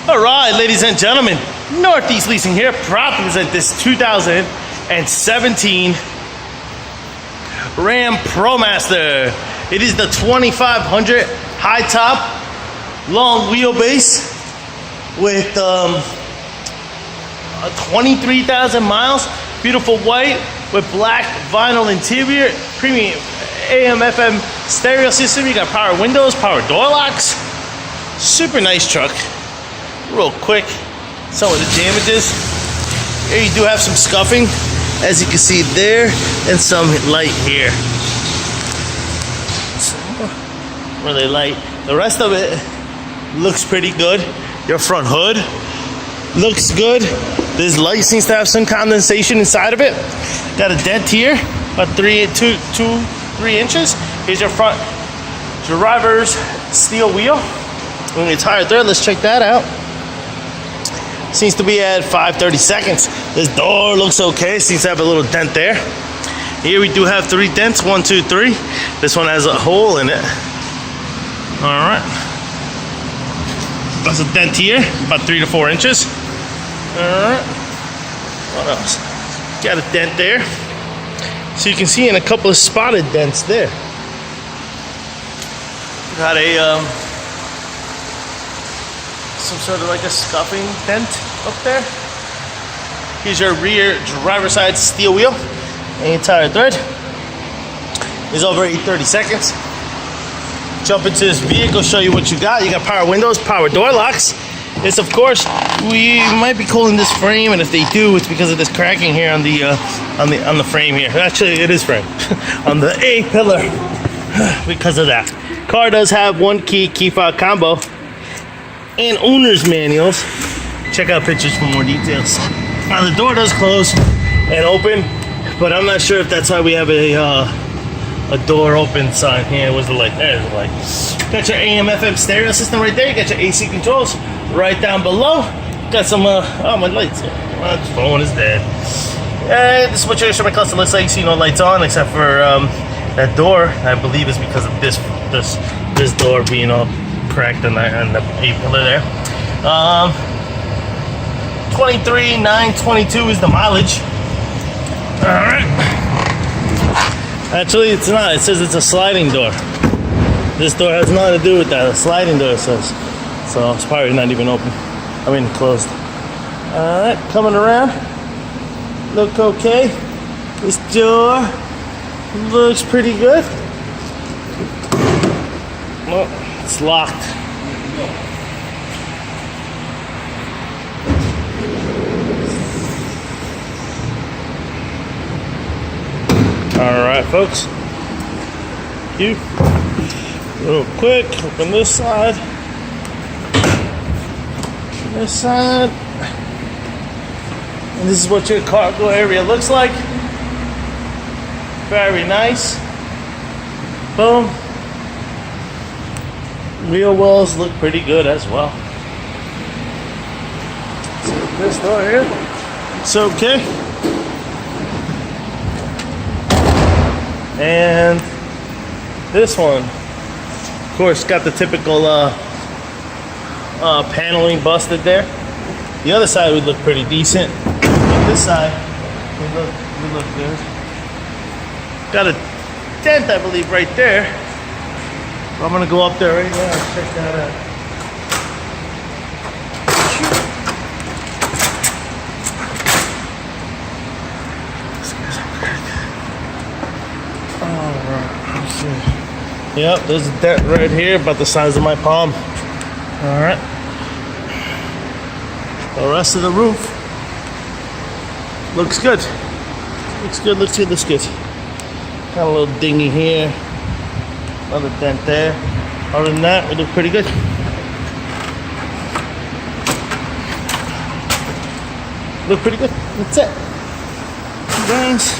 All right, ladies and gentlemen, Northeast Leasing here, proud to present this 2017 Ram ProMaster. It is the 2500 high top, long wheelbase with 23,000 miles. Beautiful white with black vinyl interior, premium AM/FM stereo system. You got power windows, power door locks. Super nice truck. Real quick, some of the damages. Here you do have some scuffing, as you can see there, and some light here. Really light. The rest of it looks pretty good. Your front hood looks good. This light seems to have some condensation inside of it. Got a dent here, about 3 inches. Here's your front driver's steel wheel. On your tire there, let's check that out. Seems to be at 5/32. This door looks okay. Seems to have a little dent there. Here we do have 3 dents, 1, 2, 3. This one has a hole in it. All right. That's a dent here, about 3 to 4 inches. All right. What else? Got a dent there. So you can see in a couple of spotted dents there. Got a some sort of like a scuffing dent up there. Here's your rear driver's side steel wheel and your tire thread. Is over 8/32. Jump into this vehicle, show you what you got. You got power windows, power door locks. This, of course, we might be calling this frame, and if they do, it's because of this cracking here on the frame here. Actually, it is frame on the A pillar because of that. Car does have 1 key fob combo and owner's manuals. Check out pictures for more details. Now the door does close and open, but I'm not sure if that's why we have a door open sign here. Where's the light? There's the light. Got your AM/FM stereo system right there. You got your AC controls right down below. Got some oh, my lights. My phone is dead. This is what your instrument cluster looks like. You see no lights on except for that door. I believe is because of this door being all cracked on the A pillar there. 23,922 is the mileage. All right. Actually, it's not. It says it's a sliding door. This door has nothing to do with that. A sliding door, it says. So it's probably not even open. I mean, closed. All right, coming around. Look okay. This door looks pretty good. Oh, it's locked. All right, folks. Thank you. Real quick, open this side. This side. And this is what your cargo area looks like. Very nice. Boom. Wheel wells look pretty good as well. So this door here, it's okay. And this one, of course, got the typical paneling busted there. The other side would look pretty decent. But this side would look good. Got a dent, I believe, right there. I'm gonna go up there right now and check that out. Alright, let's see. Yep, there's a dent right here about the size of my palm. Alright. The rest of the roof looks good. Looks good, looks good, looks good. Got a little dingy here. Another dent there. Other than that, we look pretty good. Look pretty good. That's it. Guys,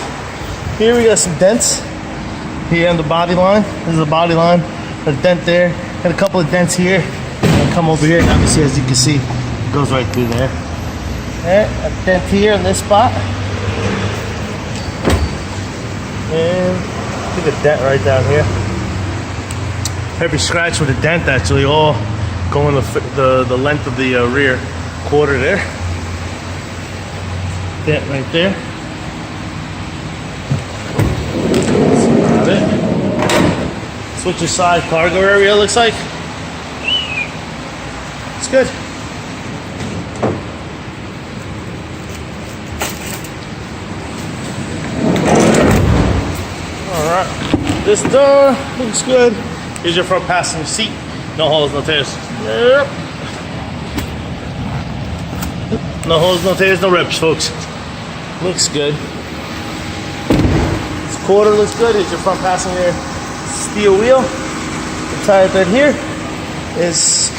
here we got some dents. Here on the body line. This is the body line. A dent there. Got a couple of dents here. I'll come over here. Obviously, as you can see, it goes right through there. And a dent here in this spot. And I think a dent right down here. Heavy scratch with a dent actually all going the length of the rear quarter there. That right there. That's about it. That's what your side cargo area looks like. It's good. Alright. This door looks good. Here's your front passenger seat. No holes, no tears. Yep. No holes, no tears, no rips, folks. Looks good. This quarter looks good. Here's your front passenger steel wheel. The tire bed here is,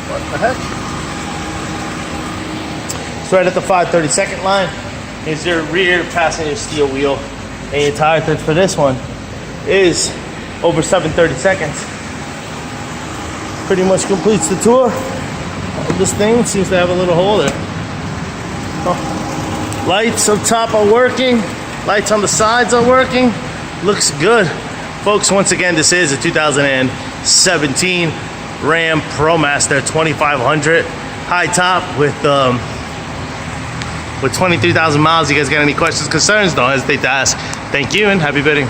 what the heck? It's right at the 5/32 line. Here's your rear passenger steel wheel. And your tire thread for this one is over 7/32. Pretty much completes the tour. This thing seems to have a little hole there. Oh. Lights up top are working. Lights on the sides are working. Looks good. Folks, once again, this is a 2017 Ram ProMaster 2500 high top with 23,000 miles. You guys got any questions, concerns? Don't hesitate to ask. Thank you and happy bidding.